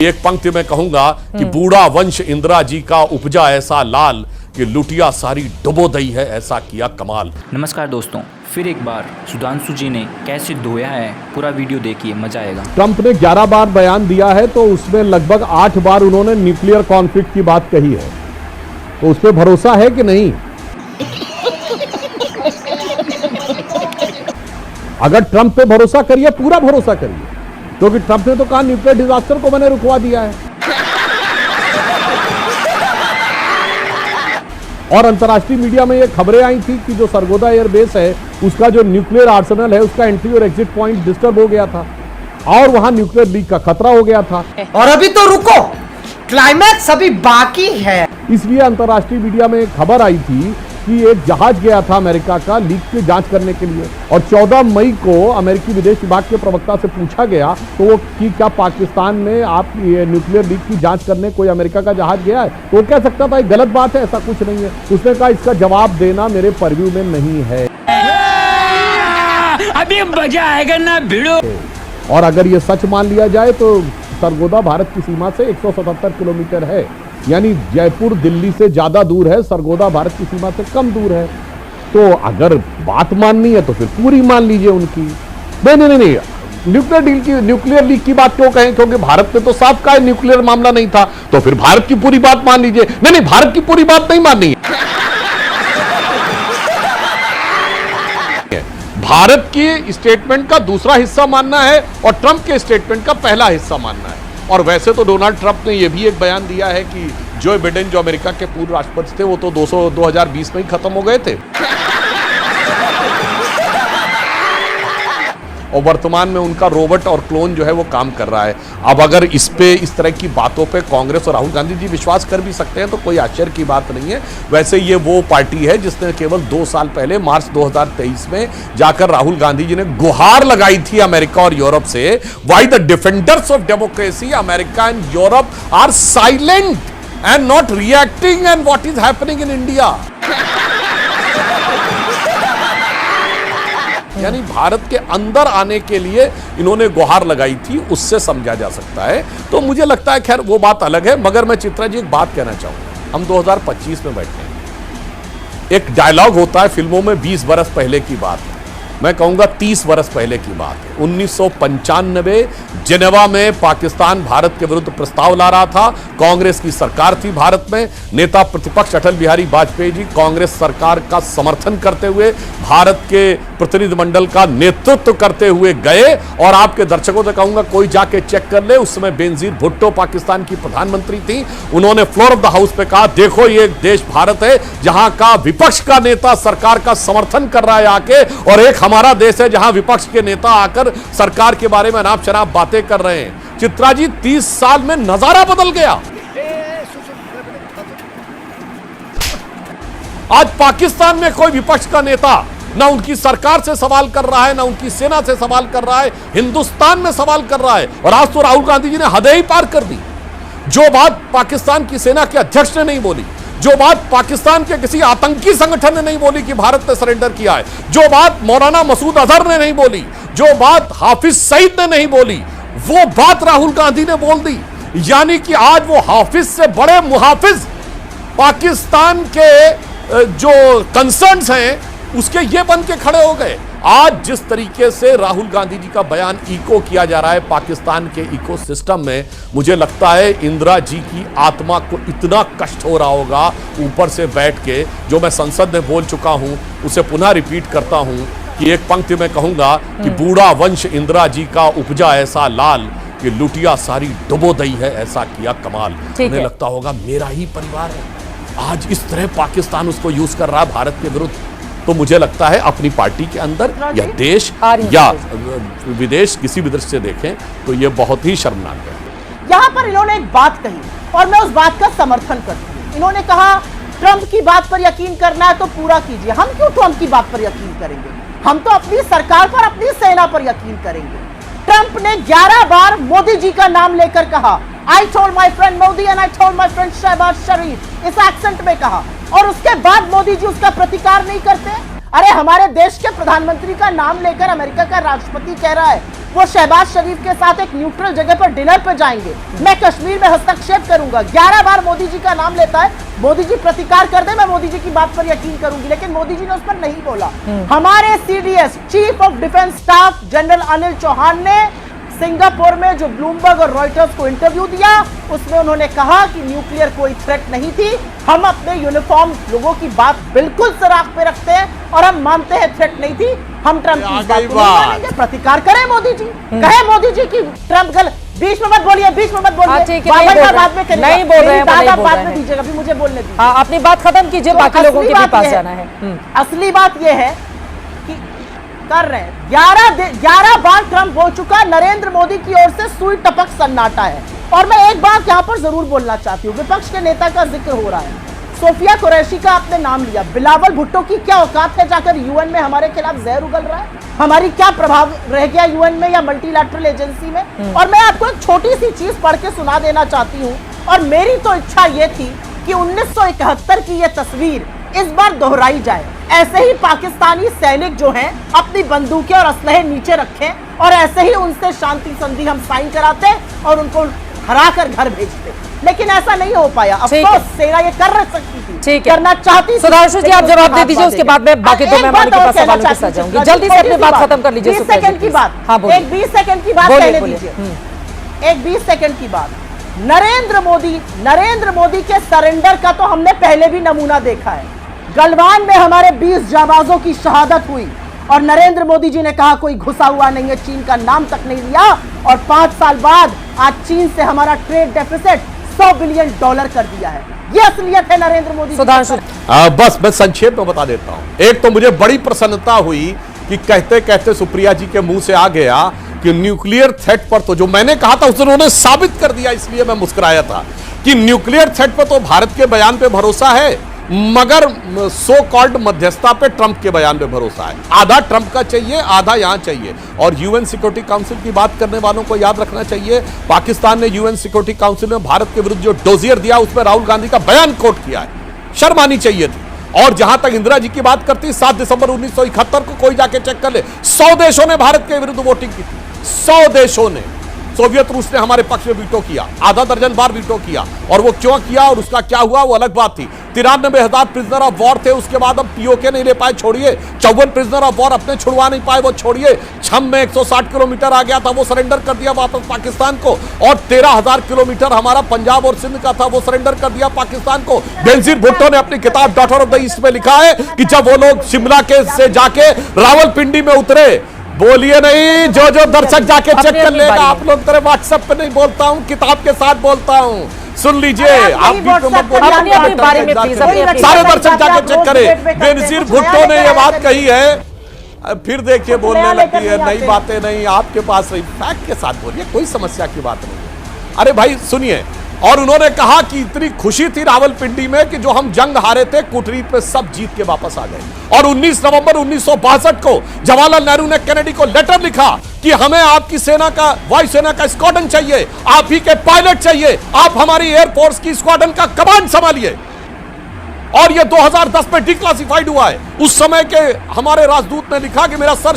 एक पंक्ति में कहूंगा कि बूढ़ा वंश इंदिरा जी का उपजा ऐसा लाल कि लुटिया सारी डुबो दई है, ऐसा किया कमाल। नमस्कार दोस्तों, फिर एक बार सुधांशु जी ने कैसे धोया है, पूरा वीडियो देखिए, मजा आएगा। ट्रंप ने 11 बार बयान दिया है तो उसमें लगभग 8 बार उन्होंने न्यूक्लियर कॉन्फ्लिक्ट की बात कही है, तो उस पर भरोसा है कि नहीं? अगर ट्रंप पे भरोसा करिए, पूरा भरोसा करिए, क्योंकि ट्रंप ने तो कहा न्यूक्लियर डिजास्टर को मैंने रुकवा दिया है। और अंतर्राष्ट्रीय मीडिया में ये खबरें आई थी कि जो सरगोदा एयरबेस है उसका जो न्यूक्लियर आर्सेनल है उसका एंट्री और एग्जिट पॉइंट डिस्टर्ब हो गया था और वहां न्यूक्लियर लीक का खतरा हो गया था। और अभी तो रुको, क्लाइमैक्स अभी बाकी है। इसलिए अंतर्राष्ट्रीय मीडिया में एक खबर आई थी कि एक जहाज गया था अमेरिका का लीक की जांच करने के लिए, और 14 मई को अमेरिकी विदेश विभाग के प्रवक्ता से पूछा गया तो वो कि क्या पाकिस्तान में आप ये न्यूक्लियर लीक की जांच करने कोई अमेरिका का जहाज गया है, तो वो कह सकता था गलत बात है, ऐसा कुछ नहीं है। उसने कहा इसका जवाब देना मेरे परव्यू में नहीं है। अभी मजा आएगा ना भिड़ो। और अगर ये सच मान लिया जाए तो सरगोदा भारत की सीमा से 177 किलोमीटर है, यानी जयपुर दिल्ली से ज्यादा दूर है, सरगोदा भारत की सीमा से कम दूर है। तो अगर बात माननी है तो फिर पूरी मान लीजिए उनकी। नहीं, न्यूक्लियर लीक की बात क्यों कहें, क्योंकि भारत में तो साफ का न्यूक्लियर मामला नहीं था, तो फिर भारत की पूरी बात मान लीजिए। नहीं, भारत की पूरी बात नहीं माननी है। भारत की स्टेटमेंट का दूसरा हिस्सा मानना है और ट्रंप के स्टेटमेंट का पहला हिस्सा मानना है। और वैसे तो डोनाल्ड ट्रंप ने यह भी एक बयान दिया है कि जो बिडेन जो अमेरिका के पूर्व राष्ट्रपति थे वो तो 2020 में ही खत्म हो गए थे और वर्तमान में उनका रोबोट और क्लोन जो है वो काम कर रहा है। अब अगर इस तरह की बातों पे कांग्रेस और राहुल गांधी जी विश्वास कर भी सकते हैं तो कोई आश्चर्य की बात नहीं है। वैसे ये वो पार्टी है जिसने केवल 2 साल पहले मार्च 2023 में जाकर राहुल गांधी जी ने गुहार लगाई थी अमेरिका और यूरोप से, why the defenders of democracy America and Europe are silent and not reacting and what is happening in India. यानी भारत के अंदर आने के लिए इन्होंने गुहार लगाई थी, उससे समझा जा सकता है। तो मुझे लगता है खैर वो बात अलग है, मगर मैं चित्रा जी एक बात कहना चाहूंगा। हम 2025 में बैठे हैं। एक डायलॉग होता है फिल्मों में 20 बरस पहले की बात है, मैं कहूंगा 30 बरस पहले की बात है। 1995 जिनेवा में पाकिस्तान भारत के विरुद्ध प्रस्ताव ला रहा था, कांग्रेस की सरकार थी भारत में, नेता प्रतिपक्ष अटल बिहारी वाजपेयी जी कांग्रेस सरकार का समर्थन करते हुए भारत के प्रतिनिधिमंडल का नेतृत्व करते हुए गए। और आपके दर्शकों से कहूंगा कोई जाके चेक कर ले, उस समय बेनजीर भुट्टो पाकिस्तान की प्रधानमंत्री थी, उन्होंने फ्लोर ऑफ द हाउस पे कहा देखो ये देश भारत है जहां का विपक्ष का नेता सरकार का समर्थन कर रहा है आके, और एक हमारा देश है जहां विपक्ष के नेता आकर सरकार के बारे में अनाप शनाप बातें कर रहे हैं। चित्रा जी 30 साल में नजारा बदल गया। आज पाकिस्तान में कोई विपक्ष का नेता ना उनकी सरकार से सवाल कर रहा है, ना उनकी सेना से सवाल कर रहा है, हिंदुस्तान में सवाल कर रहा है। और आज तो राहुल गांधी जी ने हदें ही पार कर दी। जो बात पाकिस्तान की सेना के अध्यक्ष ने नहीं बोली, जो बात पाकिस्तान के किसी आतंकी संगठन ने नहीं बोली कि भारत ने सरेंडर किया है, जो बात मौलाना मसूद अजहर ने नहीं बोली, जो बात हाफिज सईद ने नहीं बोली, वो बात राहुल गांधी ने बोल दी। यानी कि आज वो हाफिज से बड़े मुहाफिज पाकिस्तान के जो कंसर्न्स हैं उसके ये बन के खड़े हो गए। आज जिस तरीके से राहुल गांधी जी का बयान इको किया जा रहा है पाकिस्तान के इकोसिस्टम में, मुझे लगता है इंदिरा जी की आत्मा को इतना कष्ट हो रहा होगा ऊपर से बैठ के, जो मैं संसद में बोल चुका हूं उसे पुनः रिपीट करता हूं कि एक पंक्ति में कहूंगा कि बूढ़ा वंश इंदिरा जी का उपजा ऐसा लाल कि लुटिया सारी डुबो दई है, ऐसा किया कमाल। उन्हें लगता होगा मेरा ही परिवार है, आज इस तरह पाकिस्तान उसको यूज कर रहा है भारत के विरुद्ध। तो मुझे लगता है अपनी पार्टी के अंदर या देश या विदेश किसी भी दृष्टि से देखें तो ये बहुत ही शर्मनाक है। यहाँ पर इन्होंने एक बात कही और मैं उस बात का समर्थन करती हूँ। इन्होंने कहा ट्रंप की बात पर यकीन करना है तो पूरा कीजिए। हम क्यों ट्रंप की बात पर यकीन करेंगे, हम तो अपनी सरकार पर, अपनी सेना पर यकीन करेंगे। ट्रंप ने 11 बार मोदी जी का नाम लेकर कहा, I told my friend Modi and I told my friend Shahbaz Sharif, इस एक्सेंट में कहा, और उसके बाद मोदी जी उसका प्रतिकार नहीं करते। अरे हमारे देश के प्रधानमंत्री का नाम लेकर अमेरिका का राष्ट्रपति कह रहा है वो शहबाज शरीफ के साथ एक न्यूट्रल जगह पर डिनर पर जाएंगे, मैं कश्मीर में हस्तक्षेप करूंगा। 11 बार मोदी जी का नाम लेता है, मोदी जी प्रतिकार कर दे मैं मोदी जी की बात पर यकीन करूंगी, लेकिन मोदी जी ने उस पर नहीं बोला। हमारे CDS chief of defence staff general Anil Chauhan ने सिंगापुर में जो ब्लूमबर्ग और रॉयटर्स को इंटरव्यू दिया उसमें उन्होंने कहा कि न्यूक्लियर कोई थ्रेट नहीं थी। हम अपने यूनिफॉर्म लोगों की बात बिल्कुल सराख पे रखते हैं और हम मानते हैं थ्रेट नहीं थी। हम ट्रंप की बात को नहीं मानेंगे, प्रतिकार करें मोदी जी, कहे मोदी जी की ट्रंप गलत। बीच में मत बोलिए, बीच में मत बोलिए, बाद में करिएगा, नहीं बोल रहे हैं, बाद में दीजिएगा, अभी मुझे बोलने दीजिए। हाँ, अपनी बात खत्म कीजिए, बाकी लोगों के भी पास जाना है। असली बात यह है कि कर रहे हैं 11 बार ट्रंप हो चुका, नरेंद्र मोदी की ओर से सुई टपक सन्नाटा है। और मैं एक बात यहां पर जरूर बोलना चाहती हूं, विपक्ष के नेता का जिक्र हो रहा है, सोफिया कुरैशी का आपने नाम लिया, बिलावल भुट्टो की क्या औकात है जाकर यूएन में हमारे खिलाफ जहर उगल रहा है? हमारी क्या प्रभाव रह गया यूएन में या मल्टीलैटरल एजेंसी में? और मैं आपको एक छोटी सी चीज पढ़ के सुना देना चाहती हूं, और मेरी तो इच्छा यह थी कि 1971 की यह तस्वीर इस बार दोहराई जाए। ऐसे ही पाकिस्तानी सैनिक जो हैं अपनी बंदूकें और असलहे नीचे रखें और ऐसे ही उनसे शांति संधि हम साइन कराते और उनको हराकर घर भेजते, लेकिन ऐसा नहीं हो पाया। अफसोस सेना ये कर सकती थी, ठीक है, करना चाहती। सुधांशु जी आप जवाब दे दीजिए, उसके बाद मैं बाकी 2 मेहमानों के पास सवालों के साथ जाऊंगी। जल्दी से अपनी बात खत्म कर लीजिए। 20 सेकंड की बात, हाँ, एक 20 सेकंड की बात कहने दीजिए, एक 20 सेकंड की बात। नरेंद्र मोदी के सरेंडर का तो हमने पहले भी नमूना देखा है। गलवान में हमारे 20 जाबाजों की शहादत हुई और नरेंद्र मोदी जी ने कहा कोई घुसा हुआ नहीं है, चीन का नाम तक नहीं लिया, और 5 साल बाद आज चीन से हमारा ट्रेड डेफिसिट $100 बिलियन कर दिया है। यह असलियत है नरेंद्र मोदी। सुधांशु बस मैं संक्षेप में बता देता हूं। एक तो मुझे बड़ी प्रसन्नता हुई कि कहते कहते सुप्रिया जी के मुंह से आ गया कि न्यूक्लियर थ्रेट पर तो जो मैंने कहा था उसे उन्होंने साबित कर दिया, इसलिए मैं मुस्कुराया था कि न्यूक्लियर थ्रेट पर तो भारत के बयान पे भरोसा है, मगर सो कॉल्ड मध्यस्थता पे ट्रंप के बयान पे भरोसा है। आधा ट्रंप का चाहिए, आधा यहां चाहिए। और यूएन सिक्योरिटी काउंसिल की बात करने वालों को याद रखना चाहिए, पाकिस्तान ने यूएन सिक्योरिटी काउंसिल में भारत के विरुद्ध जो डोजियर दिया उसमें राहुल गांधी का बयान कोट किया है, शर्म आनी चाहिए थी। और जहां तक इंदिरा जी की बात करती, 7 दिसंबर 1971 को कोई जाके चेक कर ले, 100 देशों ने भारत के विरुद्ध वोटिंग की थी, 100 देशों ने। सोवियत रूस ने हमारे पक्ष में वीटो किया, आधा दर्जन बार वीटो किया, और वो क्यों किया और उसका क्या हुआ वो अलग बात थी। 93,000 प्रिजनर ऑफ वॉर थे, उसके बाद हम पीओके नहीं ले पाए, छोड़िए। 54 प्रिजनर ऑफ वॉर अपने छुड़वा नहीं पाए, वो छोड़िए। छम में 160 किलोमीटर आ गया था, वो सरेंडर कर दिया वापस पाकिस्तान को। और 13,000 किलोमीटर हमारा पंजाब और सिंध का था, वो सरेंडर कर दिया पाकिस्तान को। बेनजीर भुट्टो ने अपनी किताब डॉटर ऑफ द ईस्ट में लिखा है कि जब वो लोग शिमला के से जाके रावलपिंडी में उतरे, बोलिए नहीं, जो दर्शक जाके चेक कर लेगा, आप लोग तेरे व्हाट्सएप पे नहीं बोलता हूं, किताब के साथ बोलता हूं, सुन लीजिए। आप भी सारे दर्शक जाके चेक करें। बेनजीर भुट्टो ने यह बात कही है, फिर देखिए बोलने लगती है नई बातें नहीं, आपके पास रही, फैक्ट के साथ बोलिए, कोई समस्या की बात नहीं। अरे भाई सुनिए, और उन्होंने कहा कि इतनी खुशी थी रावलपिंडी में कि जो हम जंग हारे थे कूटनीति पे सब जीत के वापस आ गए। और 19 नवंबर 1962 को जवाहरलाल नेहरू ने केनेडी को लेटर लिखा कि हमें आपकी सेना का, वायुसेना का स्क्वाड्रन चाहिए, आप ही के पायलट चाहिए, आप हमारी एयरफोर्स की स्क्वाड्रन का कमांड संभालिए। और यह 2010 में डिक्लासिफाइड हुआ है। उस समय के हमारे राजदूत ने लिखा कि मेरा सर